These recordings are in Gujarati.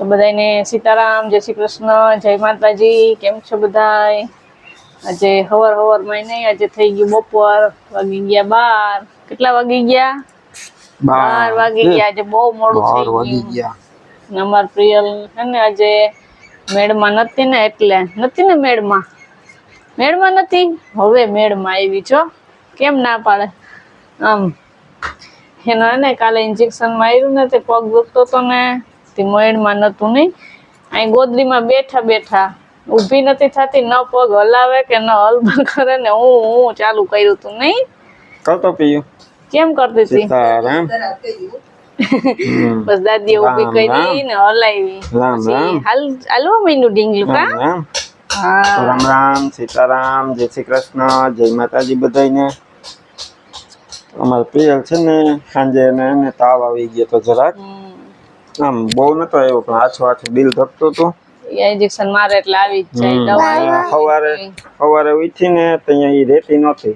બધાને સીતારામ, જય શ્રી કૃષ્ણ, જય માતાજી। કેમ છો બધાય? આજે હવાર માં નહીં, આજે થઈ ગયું બપોર, વાગી ગયા 12। કેટલા વાગી ગયા? 12 વાગી ગયા। આજે બહુ મોડું થઈ ગયું। અમાર પ્રિયલ હે ને આજે મેળમાં નથી ને, એટલે નથી ને મેળમાં નથી, હવે મેળમાં આવી છો। કેમ ના પાડે આમ? એનો ને કાલે ઇન્જેક્શન માર્યું ને તે પગ દુખતો તો ને, તે મેળમાં નતું નહીં। અહીં ગોદડીમાં બેઠા બેઠા ઊભી નથી થતી, ન પગ હલાવે કે ન હલબલ કરે ને, હું ચાલુ કર્યું તું નહીં કરતો પીયું કેમ કરતી હતી? બસ દાદીએ ઊભી કરી ને હલાવી, પછી હાલવા માંડ્યું ઢીંગલું કા? હા, રામ રામ, સીતારામ, જય શ્રી કૃષ્ણ, જય માતાજી બધાને। અમારે પ્રિયલ છે ને સાંજે એને તાવ આવી ગયો તો જરાક, આમ બહુ નતો આવ્યો પણ આછું દિલ ધકતું હતું। ઇન્જેક્શન મારે એટલે આવી જ જાય દવા। સવારે ઉઠીને ત્યાં એ રહેતી નહોતી,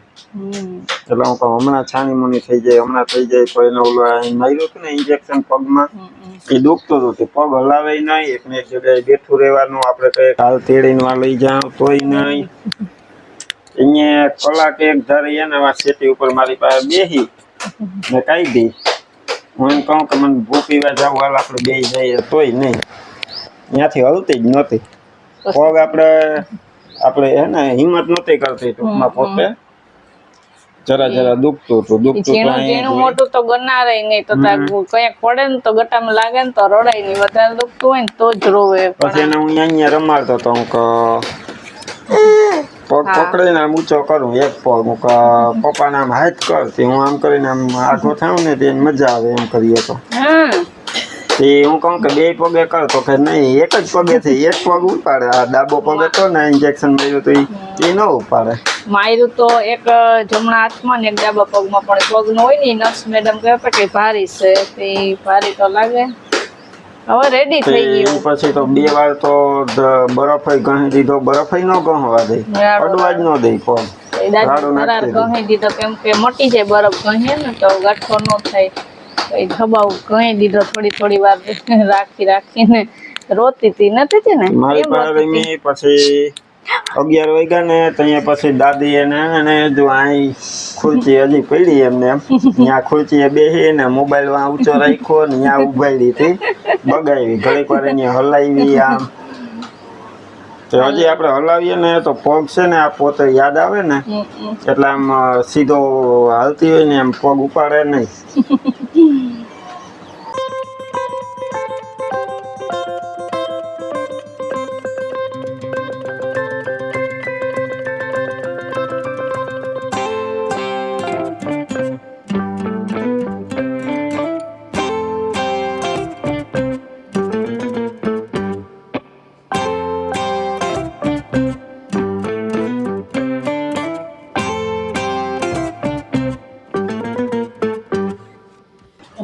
એટલે હું કહું હમણાં છાની મુની થઈ જાય, હમણાં થઈ જાય। તો એને ઓલું માર્યું હતું ને ઇન્જેક્શન પગમાં, એ દુખતું હતું, પગ હલાવે નહીં, એકને એક જગ્યાએ બેઠું રહેવાનું। આપણે કઈ હાલ તેડીને લઈ જાવ તોય નહીં। અહીંયા કલાક એક ધારી એને સેટી ઉપર મારી પાસે બેસી ને કાઢી। હું એમ કહું કે મને ભૂખ પીવા જાવ, હાલ આપણે બે જઈએ, તોય નહીં, ત્યાંથી હલતી જ નહોતી। પગ આપણે હે ને હિંમત નહોતી કરતી ટૂંકમાં, પોતે જરા દુખતું હતું। ઝીણું મોટું તો ગનારે નહીં, તો કઈક પડે ને તો ગટામાં લાગે ને તો રડાય નહીં, વધારે દુખતું હોય ને તો જ રોવે। પછી એને હું અહીંયા રમાડતો હતો, હું પગ પકડીને આમ ઊંચો કરું, એક પગ હું પપ્પાને આમ હાથ કરતી, હું આમ કરીને આમ આઘો થાઉં ને તેને મજા આવે એમ કરીએ તો। તે હું કહું કે બે પગે કર, તો કે નહીં, એક જ પગેથી એક પગ ઉપાડે। આ ડાબો પગ હતો ને ઇન્જેક્શન માર્યું તો એ ન ઉપાડે। માર્યું તો એક જમણા હાથમાં ને એક ડાબા પગમાં, પણ પગ નો હોય ને, નર્સ મેડમ કહેતા કે ભારી છે, તે ભારી તો લાગે। હવે રેડી થઈ ગયું। પછી તો 2 વાર તો બરફ ઘણી દીધો, બરફ ન ગહવા દે, અડવા જ ન દે પગ, ઘણી દીધો, કેમ કે મટી જાય બરફ ઘહે ને તો ગાંઠો ન થાય। ખબાવ ઘણી દીધો, થોડી વાર રાખીને રોતી હતી, નથી ને મારી પાસે। પછી 11 વાગ્યા ને ત્યાં પછી દાદી એને જો અહીં ખુરચી હજી પડી એમને એમ, ત્યાં ખુરચીએ બેસી ને મોબાઈલ માં ઊંચો રાખ્યો ને ત્યાં ઉભાડી હતી, બગાવી ઘડીક વાર અહીંયા હલાવી આમ। તો હજી આપણે હલાવીએ ને તો પગ છે ને આ પોતે યાદ આવે ને, એટલે આમ સીધો હાલતી હોય ને એમ પગ ઉપાડે નહીં।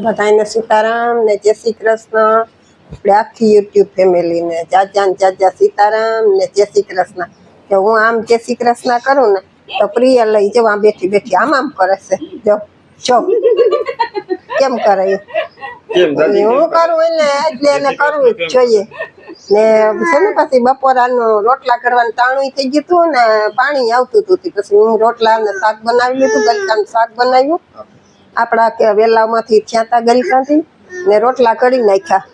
બધાને સીતારામ ને જય શ્રી કૃષ્ણ। આપણે આખી યુટ્યુબ ફેમિલીને જાજા સીતારામ ને જય શ્રી કૃષ્ણ। કે હું આમ જય શ્રી કૃષ્ણ કરું ને તો પ્રિય લઈ જવા બેઠી આમ કરે છે, જો કેમ કરે હું કરું એને એટલે એને કરવું જ જોઈએ ને। છે ને પછી બપોરાનું રોટલા કરવાનું ટાણું થઈ ગયું હતું ને પાણી આવતું હતું, પછી હું રોટલા ને શાક બનાવી લીધું, ગલકાનું શાક બનાવ્યું। આપણા કે વેલામાંથી થયા ગલકાથી ને રોટલા કરી નાખ્યા।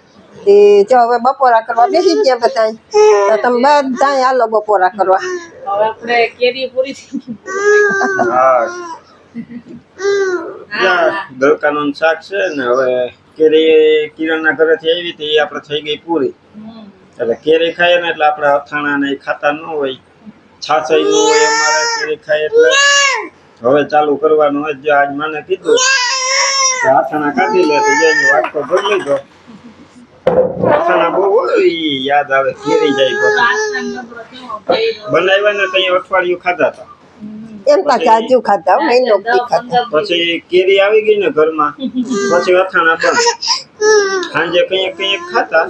એ જો હવે બપોરા કરવા બેસી ગયા બધા, તો તમે બધા હાલો બપોરા કરવા। હવે આપણે કેરી પૂરી થઈ ગઈ। ગલકાનું શાક છે ને, હવે કેરી કિરણના ઘરેથી આવી હતી, આપણે થઈ ગઈ પૂરી। એટલે કેરી ખાઈએ ને એટલે આપણે અથાણા ને ખાતા ન હોય, છાસઈ ન હોય અમારે, કેરી ખાય એટલે હવે ચાલુ કરવાનું હોય। જો આજ મને કીધું કે અથાણા કાઢી લે, તો જઈને વાટકો ભરી લીધો। અથાણા બહુ હોય યાદ આવે, કેરી જાય પછી બનાવ્યા ને ત્યાં અઠવાડિયું ખાધા હતા, એમ તો જાજુ ખાધા, મહિનો ખાધા। પછી કેરી આવી ગઈ ને ઘરમાં, પછી અથાણા બંધ। સાંજે કઈક ખાતા,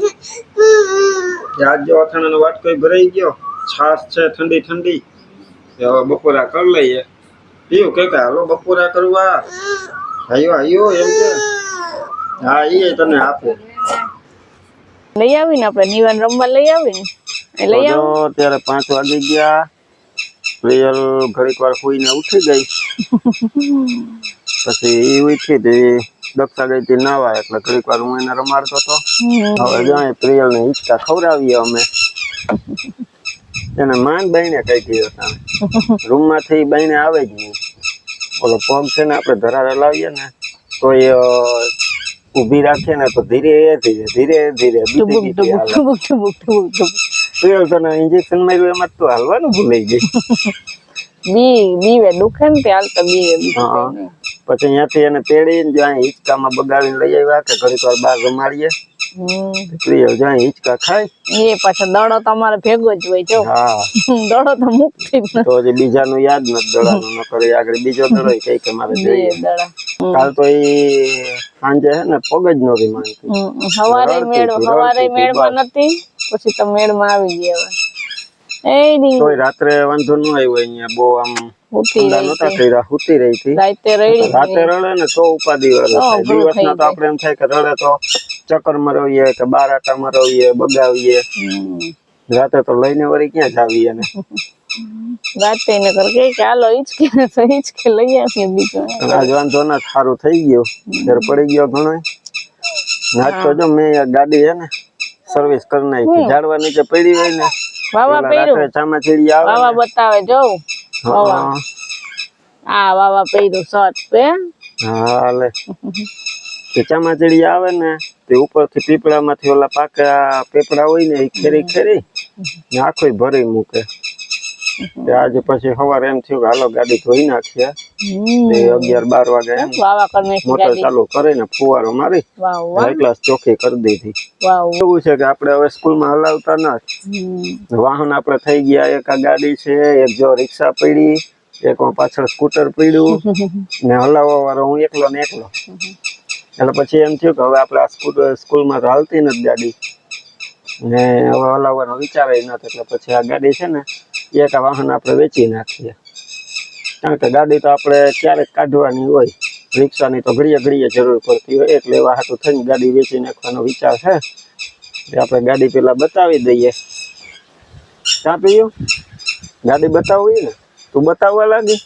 આજ જો અથાણાનો વાટકો ભરાઈ ગયો, છાશ છે ઠંડી, હવે બપોરા કરી લઈએ। પીવું કે હાલો બપોરા કરવા, આયો એમ કે હા, એ તને આપો। લઈ આવીને આપણે નિવાન રમવા લઈ આવીને એ લઈ તો આવ. અત્યારે 5 વાગી ગયા. પ્રિયલ ઘડીક વાર સુઈને ઉઠી ગઈ. પછી એ ઉઠી હતી, દક્ષા ગઈ હતી નાવા, એટલે ઘડીક વાર હું એને રમાડતો હતો. હવે જાય પ્રિયલ ને હિંચકા ખવડાવીએ અમે. એને માંડ બાઈને કઈ હતા રૂમ માંથી બાઈને આવે જ નહીં. ઓલો પગ છે ને આપણે ધરાવે લાવીએ ને તો એ ઊભી રાખીએ ને તો ધીરે ધીરે ધીરે ધીરે પ્રિયલ તને ઇન્જેક્શન માર્યું એમાં તો હાલવાનું ભૂલાઈ ગઈ. બીવે દુખે ને તે હાલતા બીવે. પછી અહીંયાથી એને તેડીને જ્યાં હિંચકામાં બગાડીને લઈ આવ્યા કે ઘડીક વાર બહાર રમાડીએ. પ્રિયલ જ્યાં હિંચકા ખાય એ પાછો દડો તમારે ભેગો જ હોય જો. હા દડો તો મુક્તિ તો હજી બીજાનું યાદ નથી દડાનું, ન કરે આગળ બીજો દડો કઈ કે મારે જોઈએ. કાલ તો એ સાંજે હે ને પગ જ નહોતી માનતી. સવારે મેળમાં નથી, પછી તો મેળમાં આવી ગયા. તોય રાત્રે વાંધો ન આવ્યો. અહીંયા બહુ આમ ઠંડા નતા કર્યા, હુતી રહી હતી. રાતે રડે ને તો ઉપાધિ દિવસના તો આપણે એમ થાય કે રડે તો ચક્કર મરવીએ કે બાર આટા મરવીએ બગાવીએ. રાતે તો લઈને વળી ક્યાં જાવીએ ને રાતે ને કર કે ચાલો હિંચકે લઈ આવીએ બીજું. આજ વાંધો ના સારું થઈ ગયો, ફેર પડી ગયો ઘણો. નાચ તો જો મેં ગાડી હે ને સર્વિસ કરી નાખી. ઝાડવા નીચે પડી હોય ને વાવા પૈરું ચામાચીડી આવે વાવા બતાવે જો વાવા. આ વાવા પૈરું શર્ટ પે. હા લે તે ચામાચીડી આવે ને તે ઉપરથી પીપળામાંથી ઓલા પાકા પેપડા હોય ને એ ખેરી ખેરી ને આખો ભરી મૂકે. આજે પછી સવારે એમ થયું કે હાલો ગાડી ધોઈ નાખીએ. 11-12 વાગે મોટર ચાલુ કરીને ફુવારો મારી ક્લાસ ચોખ્ખી કરી દીધી. એવું છે કે આપણે હવે સ્કૂલમાં હલાવતા નથી. વાહન આપણે થઈ ગયા. એક આ ગાડી છે, એક જો રિક્ષા પડી, એક પાછળ સ્કૂટર પડ્યું ને હલાવવા વાળો હું એકલો ને એકલો. એટલે પછી એમ થયું કે હવે આપણે આ સ્કૂલમાં તો હાલતી નથી ગાડી ને હવે હલાવવાનો વિચાર નથી. એટલે પછી આ ગાડી છે ને એક આ વાહન આપણે વેચી નાખીએ. કારણ કે ગાડી તો આપણે ક્યારેક કાઢવાની હોય, રિક્ષાની તો ઘડીએ ઘડીએ જરૂર પડતી હોય. એટલે એવા હાટું થઈને ગાડી વેચી નાખવાનો વિચાર છે. આપણે ગાડી પેલા બતાવી દઈએ. ક્યાં પીયું ગાડી બતાવવી ને? તું બતાવવા લાગી?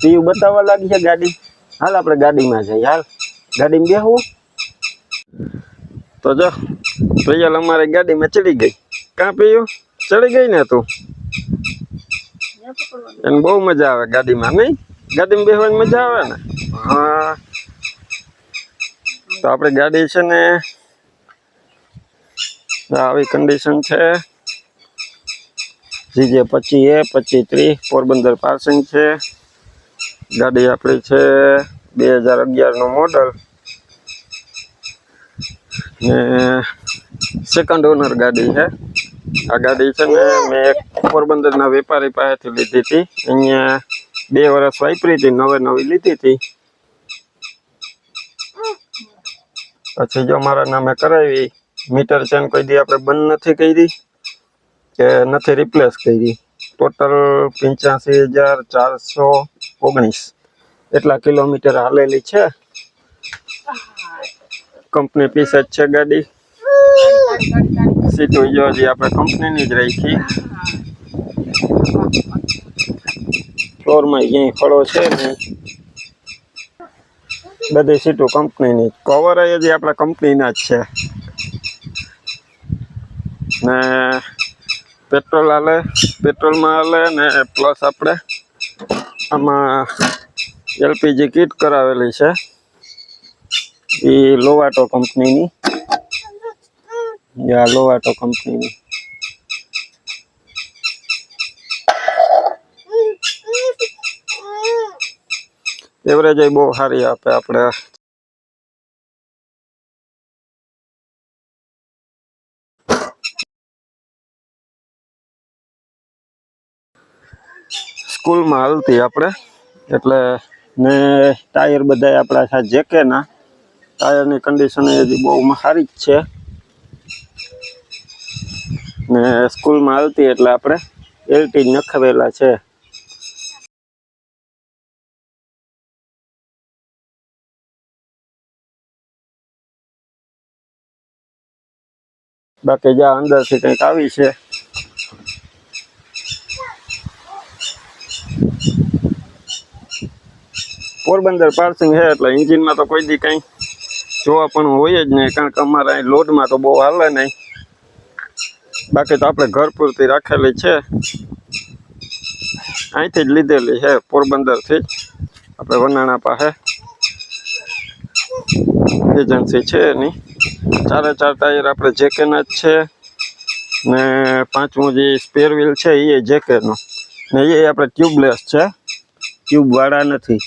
પીયું બતાવવા લાગી છે ગાડી? હાલ આપણે ગાડીમાં જઈએ. હાલ ગાડીમાં બેહવું. તો જો પ્રિયલ અમારે ગાડીમાં ચડી ગઈ. ક્યાં પીયું ચડી ગઈ ને તું? એને બહુ મજા આવે ગાડીમાં, નહીં? ગાડીમાં બેસવાની મજા આવે ને? હા. તો આપણી ગાડી છે ને આવી કન્ડિશન છે. જીજે 25A2530 પોરબંદર પાર્સિંગ છે. ગાડી આપણી છે 2011 નું મોડલ ને સેકન્ડ ઓનર ગાડી છે. આ ગાડી છે ને મેં એક પોરબંદરના વેપારી પાસેથી લીધી હતી. અહીંયા 2 વર્ષ વાપરી હતી, નવી લીધી હતી. પછી જો મારા નામે કરાવી. મીટર ચેન કોઈ દી આપણે બંધ નથી કરી કે નથી રિપ્લેસ કરી. ટોટલ 85,419 એટલા કિલોમીટર હાલેલી છે. કંપની પીસ જ છે ગાડી. સીટો જો હજી આપણે કંપનીની જ રાખી. ફ્લોરમાં ક્યાંય ફળો છે નહીં, બધી સીટો કંપનીની. કવર હજી આપણા કંપનીના જ છે. ને પેટ્રોલ હાલે, પેટ્રોલમાં હાલે ને પ્લસ આપણે આમાં LPG કીટ કરાવેલી છે. એ લોવાટો કંપનીની. લોવાટો કંપનીની. એવરેજ બહુ સારી આપે. આપણે સ્કૂલમાં હાલતી આપણે એટલે ને ટાયર બધા આપણા સાથે જેકેના ટાયરની કન્ડિશન હજી બહુ સારી જ છે. ને સ્કૂલમાં હાલતી એટલે આપણે LT નખાવેલા છે. બાકી જ્યાં અંદરથી કંઈક આવી છે. પોરબંદર પાર્સિંગ છે એટલે એન્જિનમાં તો કોઈ દી કંઈ જોવા પણ હોય જ નહીં, કારણ કે અમારા અહીં લોડમાં તો બહુ હાલે નહીં. બાકી તો આપણે ઘર પૂરતી રાખેલી છે, અહીંથી જ લીધેલી છે, પોરબંદરથી જ. આપણે વનાણા પાસે એજન્સી છે એની. 4 ટાયર આપણે જેકેના જ છે, ને 5મું જે સ્પેર વ્હીલ છે એ જેકેનો, ને એ આપણે ટ્યુબલેસ છે, ટ્યુબવાળા નથી,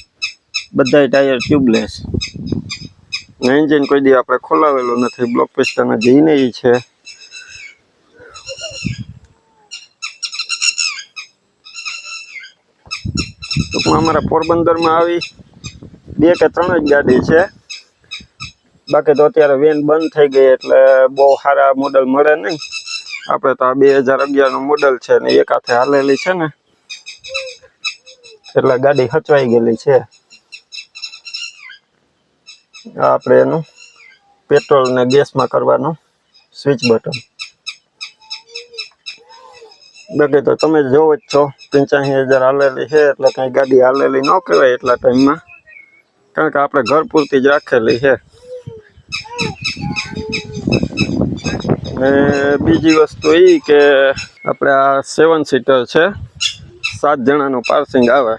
બધા ટાયર ટ્યુબલેસ. ને એન્જિન કોઈ દી આપણે ખોલાવેલું નથી, બ્લોક પિસ્ટન જ ને એ છે. ટૂંકમાં અમારા પોરબંદરમાં આવી 2 કે 3 જ ગાડી છે. બાકી તો અત્યારે વેન બંધ થઈ ગઈ એટલે બહુ સારા મોડલ મળે નહીં. આપણે તો આ 2011નું મોડલ છે ને એક હાથે હાલેલી છે ને, એટલે ગાડી હચવાઈ ગયેલી છે. આપણે એનું પેટ્રોલ ને ગેસમાં કરવાનું સ્વિચ બટન. બાકી તો તમે જોવો જ છો 85,000 હાલેલી છે, એટલે કઈ ગાડી હાલેલી ન કહેવાય એટલા ટાઈમમાં, કારણ કે આપણે ઘર પૂરતી જ રાખેલી છે. ને બીજી વસ્તુ એ કે આપણે આ 7 સીટર છે, 7 જણાનું પાર્સિંગ આવે.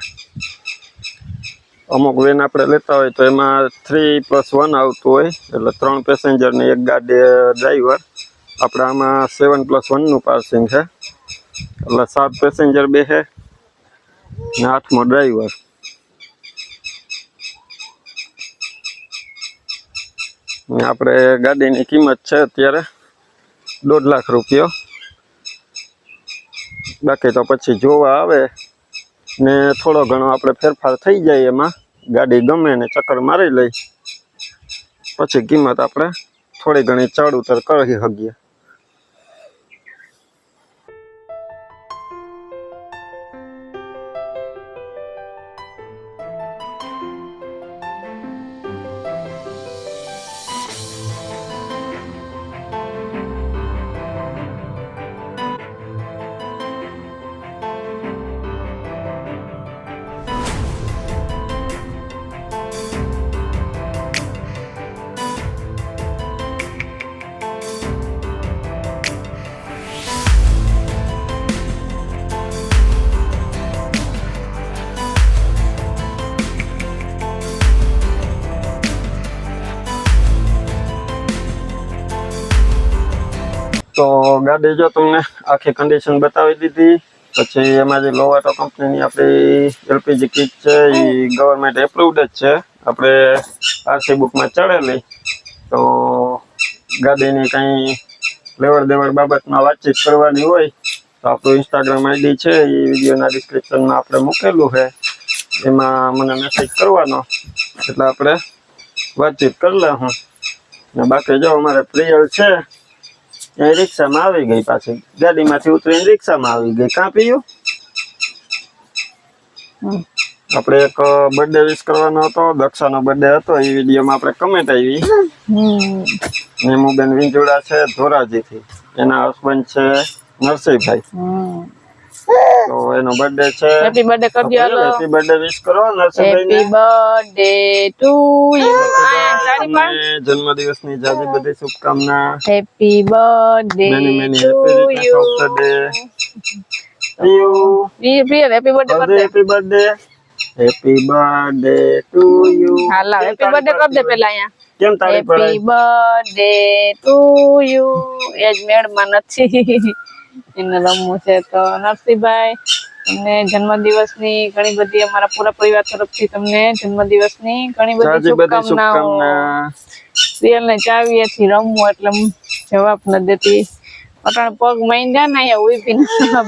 અમુક વેન આપણે લેતા હોય તો એમાં 3+1 આવતું હોય, એટલે 3 પેસેન્જર ને 1 ગાડી ડ્રાઈવર. આપણે આમાં 7+1નું પાર્સિંગ છે, એટલે 7 પેસેન્જર બેસે ને 8મો ડ્રાઈવર. ને આપણે ગાડીની કિંમત છે અત્યારે 1.5 લાખ રૂપિયા. બાકી તો પછી જોવા આવે ને થોડો ઘણો આપણે ફેરફાર થઈ જાય એમાં, ગાડી ગમે ને ચક્કર મારી લઈ, પછી કિંમત આપણે થોડી ઘણી ચડ ઉતર કરી શકીએ. તો ગાડી જો તમને આખી કન્ડિશન બતાવી દીધી. પછી એમાં જે લોવાટો કંપનીની આપણી એલપીજી કીટ છે એ ગવર્મેન્ટ એપ્રુવડ જ છે, આપણે આરસી બુકમાં ચડેલી. તો ગાડીની કંઈ લેવડ દેવડ બાબતમાં વાતચીત કરવાની હોય તો આપણું ઇન્સ્ટાગ્રામ આઈડી છે, એ વિડીયોના ડિસ્ક્રિપ્શનમાં આપણે મૂકેલું છે, એમાં મને મેસેજ કરવાનો, એટલે આપણે વાતચીત કરી લઉં. ને બાકી જો અમારે પ્રિયલ છે એ રિક્ષામાં આવી ગઈ, પાછી ગાડીમાંથી ઉતરીને રિક્ષામાં આવી ગઈ. કાં પીયું? આપણે એક બર્થડે વિશ કરવાનો હતો, દક્ષાનો બર્થડે હતો, એ વિડીયોમાં આપણે કમેન્ટ આવી. નેમુબેન વિંજોડા છે ધોરાજીથી, એના હસબન્ડ છે નરસિંહભાઈ, તો એનો બર્થડે છે. હેપી બર્થડે કરજો. હાલો હેપી બર્થડે વિશ કરો નરસિંહભાઈને. Happy birthday to you. જન્મદિવસની જાજી બધી શુભકામના. Happy birthday many many to happy you. Returns of the day. પ્રિય હેપી બર્થડે કર દે. Happy birthday. Happy birthday to you. હાલા હેપી બર્થડે કર દે પેલા અહીંયા. કેમ તાળી પડે? Happy birthday to you. એજ મેળમાં નથી, એને રમવું છે. તો નરસિંહભાઈ, તમને જન્મદિવસની ઘણી બધી, અમારા પૂરા પરિવાર તરફથી તમને જન્મદિવસની ઘણી બધી શુભકામનાઓ. પ્રિયલને ચાવીએથી રમવું એટલે જવાબ ન દેતી, અટાણે પગ માંડ્યા ને અહીંયા ઉભી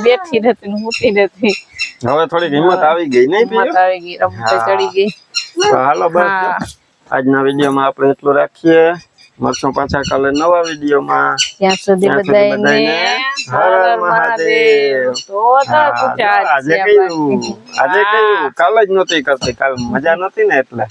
બેઠી રહેતી ને ઊઠી રહેતી. હવે થોડીક હિંમત આવી ગઈ નહીં? હિંમત આવી ગઈ, રમતે ચડી ગઈ. તો હાલો બસ આજના વિડીયોમાં આપણે એટલું રાખીએ. મળશું પાછા કાલે નવા વિડીયોમાં. ત્યાં સુધી બધાને હર હર મહાદેવ. તો આજે કયું કાલે જ નહોતી કરતી, કાલ મજા નહોતી ને એટલે.